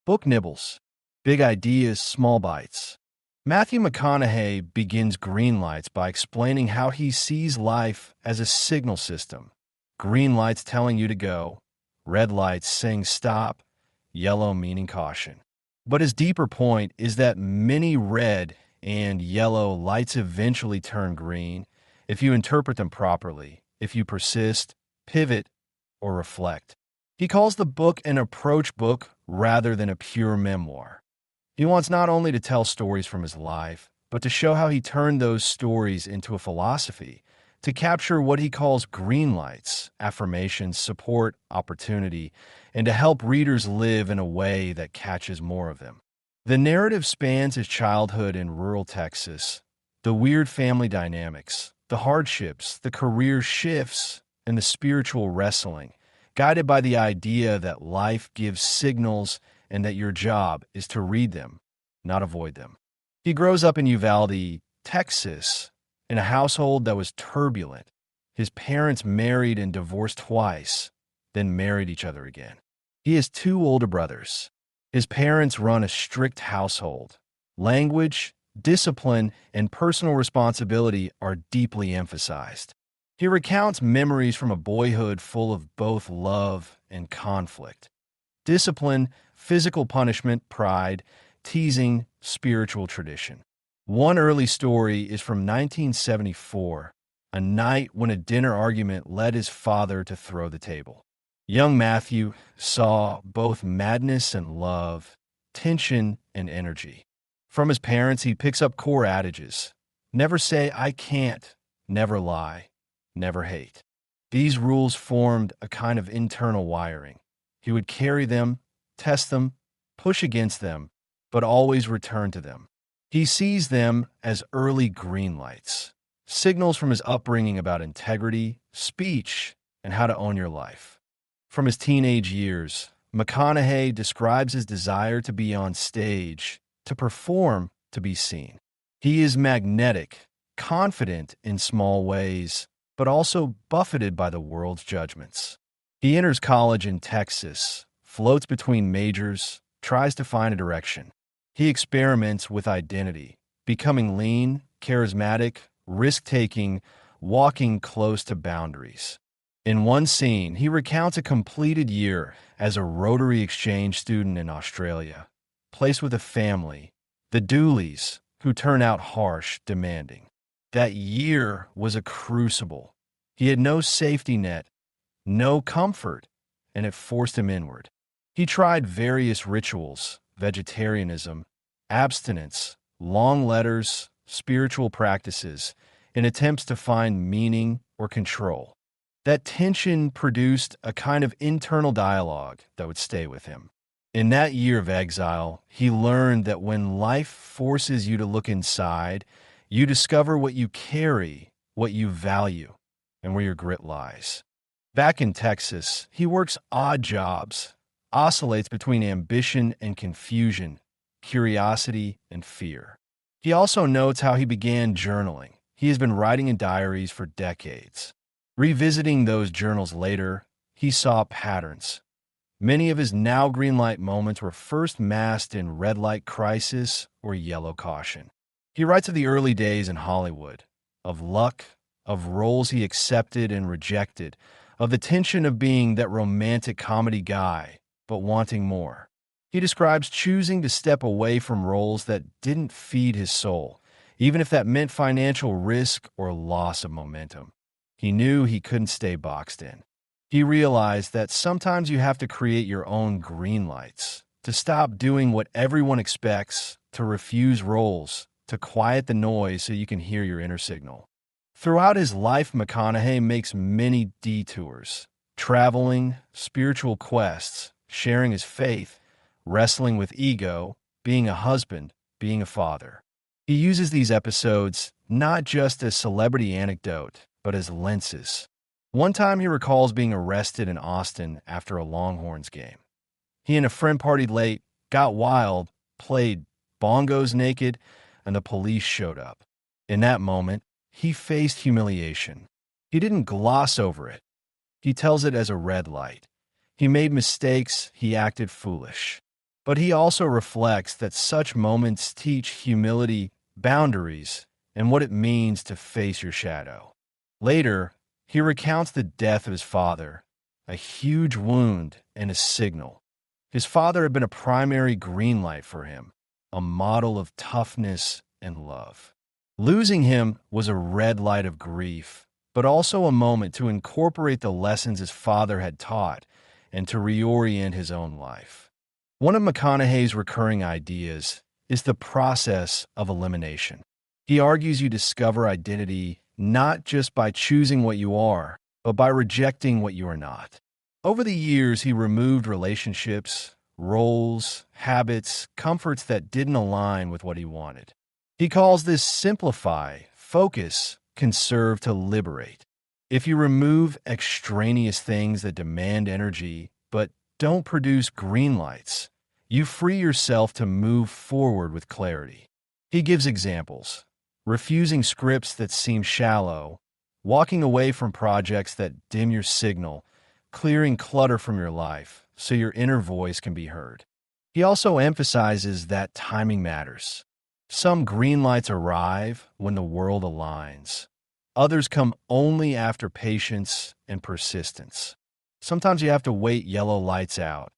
Book nibbles. Big ideas, small bites. Matthew McConaughey begins Greenlights by explaining how he sees life as a signal system. Green lights telling you to go, red lights saying stop, yellow meaning caution. But his deeper point is that many red and yellow lights eventually turn green if you interpret them properly, if you persist, pivot, or reflect. He calls the book an approach book rather than a pure memoir. He wants not only to tell stories from his life, but to show how he turned those stories into a philosophy, to capture what he calls green lights, affirmations, support, opportunity, and to help readers live in a way that catches more of them. The narrative spans his childhood in rural Texas, the weird family dynamics, the hardships, the career shifts, and the spiritual wrestling, guided by the idea that life gives signals and that your job is to read them, not avoid them. He grows up in Uvalde, Texas, in a household that was turbulent. His parents married and divorced twice, then married each other again. He has two older brothers. His parents run a strict household. Language, discipline, and personal responsibility are deeply emphasized. He recounts memories from a boyhood full of both love and conflict. Discipline, physical punishment, pride, teasing, spiritual tradition. One early story is from 1974, a night when a dinner argument led his father to throw the table. Young Matthew saw both madness and love, tension and energy. From his parents, he picks up core adages. Never say, "I can't," never lie, never hate. These rules formed a kind of internal wiring. He would carry them, test them, push against them, but always return to them. He sees them as early green lights, signals from his upbringing about integrity, speech, and how to own your life. From his teenage years, McConaughey describes his desire to be on stage, to perform, to be seen. He is magnetic, confident in small ways, but also buffeted by the world's judgments. He enters college in Texas, floats between majors, tries to find a direction. He experiments with identity, becoming lean, charismatic, risk-taking, walking close to boundaries. In one scene, he recounts a completed year as a Rotary exchange student in Australia, placed with a family, the Dooleys, who turn out harsh, demanding. That year was a crucible. He had no safety net, no comfort, and it forced him inward. He tried various rituals, vegetarianism, abstinence, long letters, spiritual practices, in attempts to find meaning or control. That tension produced a kind of internal dialogue that would stay with him. In that year of exile, he learned that when life forces you to look inside, you discover what you carry, what you value, and where your grit lies. Back in Texas, he works odd jobs, oscillates between ambition and confusion, curiosity and fear. He also notes how he began journaling. He has been writing in diaries for decades. Revisiting those journals later, he saw patterns. Many of his now green light moments were first masked in red light crisis or yellow caution. He writes of the early days in Hollywood, of luck, of roles he accepted and rejected, of the tension of being that romantic comedy guy, but wanting more. He describes choosing to step away from roles that didn't feed his soul, even if that meant financial risk or loss of momentum. He knew he couldn't stay boxed in. He realized that sometimes you have to create your own green lights, to stop doing what everyone expects, to refuse roles, to quiet the noise so you can hear your inner signal. Throughout his life, McConaughey makes many detours, traveling, spiritual quests, sharing his faith, wrestling with ego, being a husband, being a father. He uses these episodes not just as celebrity anecdote, but as lenses. One time he recalls being arrested in Austin after a Longhorns game. He and a friend partied late, got wild, played bongos naked, and the police showed up. In that moment, he faced humiliation. He didn't gloss over it. He tells it as a red light. He made mistakes, he acted foolish. But he also reflects that such moments teach humility, boundaries, and what it means to face your shadow. Later, he recounts the death of his father, a huge wound and a signal. His father had been a primary green light for him, a model of toughness and love. Losing him was a red light of grief, but also a moment to incorporate the lessons his father had taught and to reorient his own life. One of McConaughey's recurring ideas is the process of elimination. He argues you discover identity not just by choosing what you are, but by rejecting what you are not. Over the years, he removed relationships, roles, habits, comforts that didn't align with what he wanted. He calls this simplify, focus, conserve to liberate. If you remove extraneous things that demand energy but don't produce green lights, you free yourself to move forward with clarity. He gives examples: refusing scripts that seem shallow, walking away from projects that dim your signal, clearing clutter from your life so your inner voice can be heard. He also emphasizes that timing matters. Some green lights arrive when the world aligns. Others come only after patience and persistence. Sometimes you have to wait yellow lights out.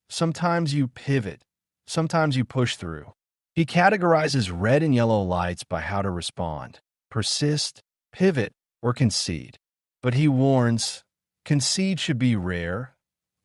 Sometimes you pivot. Sometimes you push through. He categorizes red and yellow lights by how to respond: persist, pivot, or concede. But he warns, concede should be rare,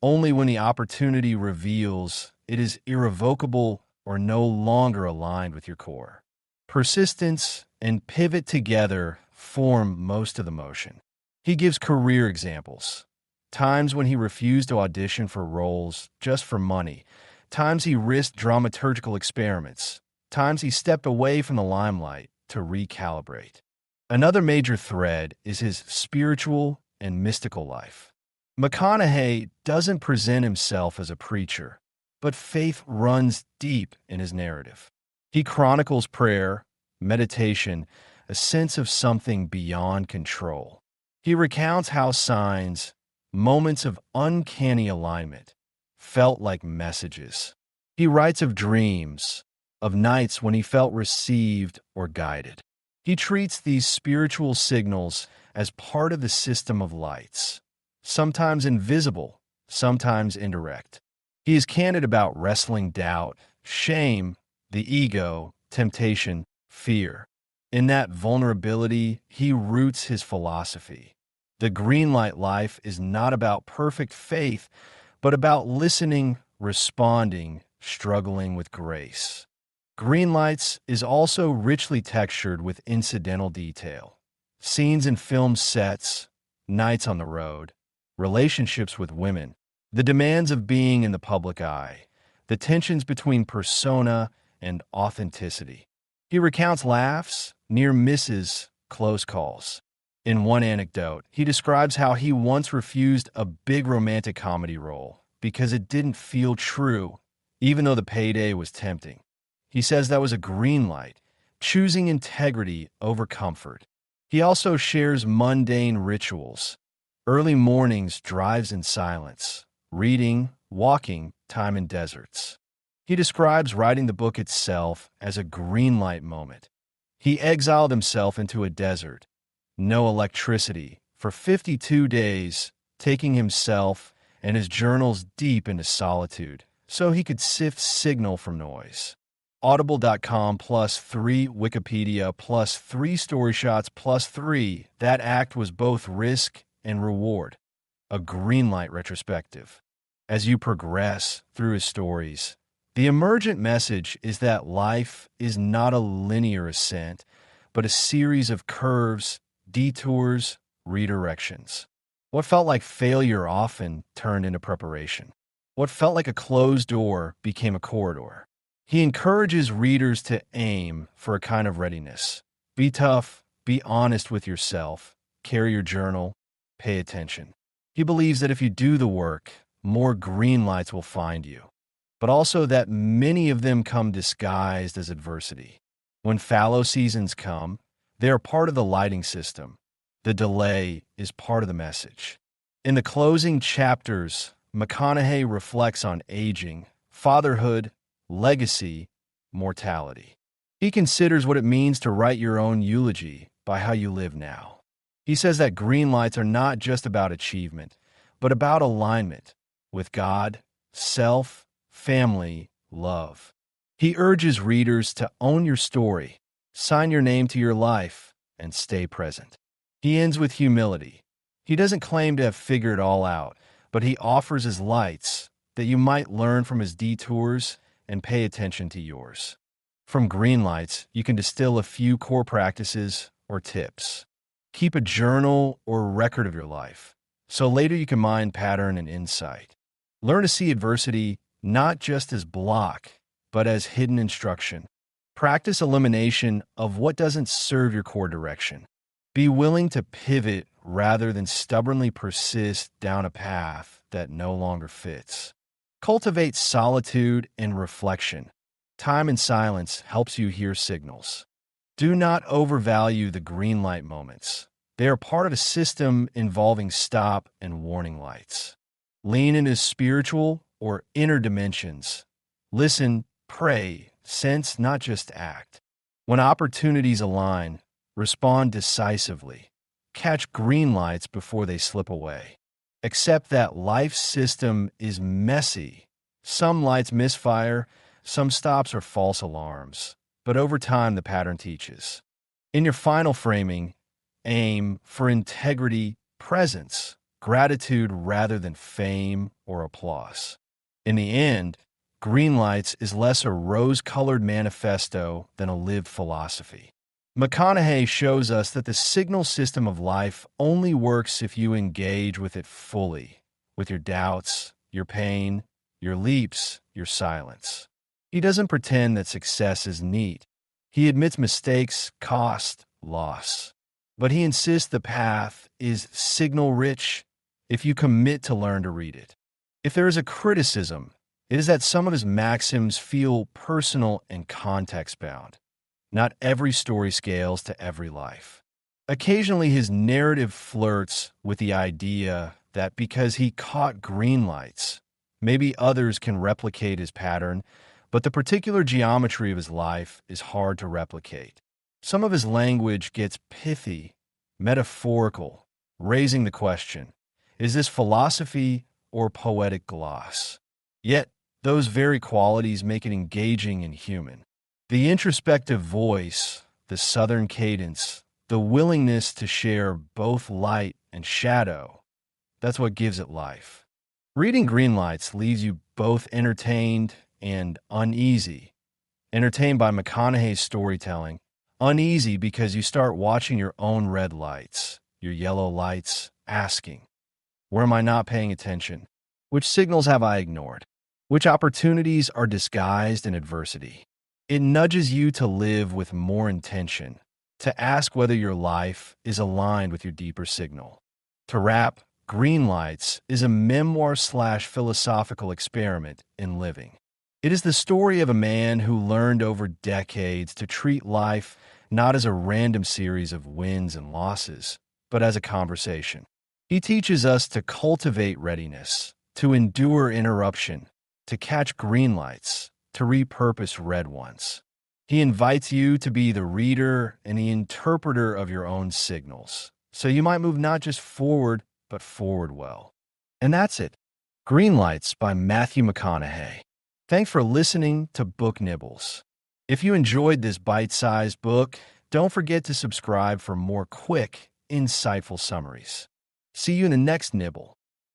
only when the opportunity reveals it is irrevocable or no longer aligned with your core. Persistence and pivot together form most of the motion. He gives career examples: times when he refused to audition for roles just for money, times he risked dramaturgical experiments, times he stepped away from the limelight to recalibrate. Another major thread is his spiritual and mystical life. McConaughey doesn't present himself as a preacher, but faith runs deep in his narrative. He chronicles prayer, meditation, a sense of something beyond control. He recounts how signs, moments of uncanny alignment, felt like messages. He writes of dreams, of nights when he felt received or guided. He treats these spiritual signals as part of the system of lights, sometimes invisible, sometimes indirect. He is candid about wrestling doubt, shame, the ego, temptation, fear. In that vulnerability, he roots his philosophy. The green light life is not about perfect faith, but about listening, responding, struggling with grace. Greenlights is also richly textured with incidental detail. Scenes in film sets, nights on the road, relationships with women, the demands of being in the public eye, the tensions between persona and authenticity. He recounts laughs, near misses, close calls. In one anecdote, he describes how he once refused a big romantic comedy role because it didn't feel true, even though the payday was tempting. He says that was a green light, choosing integrity over comfort. He also shares mundane rituals: early mornings, drives in silence, reading, walking, time in deserts. He describes writing the book itself as a green light moment. He exiled himself into a desert, no electricity, for 52 days, taking himself and his journals deep into solitude so he could sift signal from noise. Audible.com +3, Wikipedia +3, Story Shots +3. That act was both risk and reward. A greenlight retrospective. As you progress through his stories, the emergent message is that life is not a linear ascent, but a series of curves, detours, redirections. What felt like failure often turned into preparation. What felt like a closed door became a corridor. He encourages readers to aim for a kind of readiness. Be tough, be honest with yourself, carry your journal, pay attention. He believes that if you do the work, more green lights will find you, but also that many of them come disguised as adversity. When fallow seasons come, they are part of the lighting system. The delay is part of the message. In the closing chapters, McConaughey reflects on aging, fatherhood, legacy, mortality. He considers what it means to write your own eulogy by how you live now. He says that green lights are not just about achievement, but about alignment with God, self, family, love. He urges readers to own your story, sign your name to your life, and stay present. He ends with humility. He doesn't claim to have figured it all out, but he offers his lights that you might learn from his detours and pay attention to yours. From Greenlights, you can distill a few core practices or tips. Keep a journal or record of your life, so later you can mine pattern and insight. Learn to see adversity not just as block, but as hidden instruction. Practice elimination of what doesn't serve your core direction. Be willing to pivot rather than stubbornly persist down a path that no longer fits. Cultivate solitude and reflection. Time and silence helps you hear signals. Do not overvalue the green light moments. They are part of a system involving stop and warning lights. Lean into spiritual or inner dimensions. Listen, pray, sense, not just act. When opportunities align, respond decisively. Catch green lights before they slip away. Accept that life's system is messy. Some lights misfire, some stops are false alarms, but over time the pattern teaches. In your final framing, aim for integrity, presence, gratitude rather than fame or applause. In the end, Greenlights is less a rose-colored manifesto than a lived philosophy. McConaughey shows us that the signal system of life only works if you engage with it fully, with your doubts, your pain, your leaps, your silence. He doesn't pretend that success is neat. He admits mistakes, cost, loss. But he insists the path is signal-rich if you commit to learn to read it. If there is a criticism, it is that some of his maxims feel personal and context-bound. Not every story scales to every life. Occasionally, his narrative flirts with the idea that because he caught green lights, maybe others can replicate his pattern, but the particular geometry of his life is hard to replicate. Some of his language gets pithy, metaphorical, raising the question, is this philosophy or poetic gloss? Yet, those very qualities make it engaging and human. The introspective voice, the southern cadence, the willingness to share both light and shadow, that's what gives it life. Reading Greenlights leaves you both entertained and uneasy. Entertained by McConaughey's storytelling, uneasy because you start watching your own red lights, your yellow lights, asking, where am I not paying attention? Which signals have I ignored? Which opportunities are disguised in adversity? It nudges you to live with more intention, to ask whether your life is aligned with your deeper signal. To wrap, Greenlights is a memoir/philosophical experiment in living. It is the story of a man who learned over decades to treat life not as a random series of wins and losses, but as a conversation. He teaches us to cultivate readiness, to endure interruption, to catch green lights, to repurpose red ones. He invites you to be the reader and the interpreter of your own signals, so you might move not just forward, but forward well. And that's it. Greenlights by Matthew McConaughey. Thanks for listening to Book Nibbles. If you enjoyed this bite-sized book, don't forget to subscribe for more quick, insightful summaries. See you in the next nibble.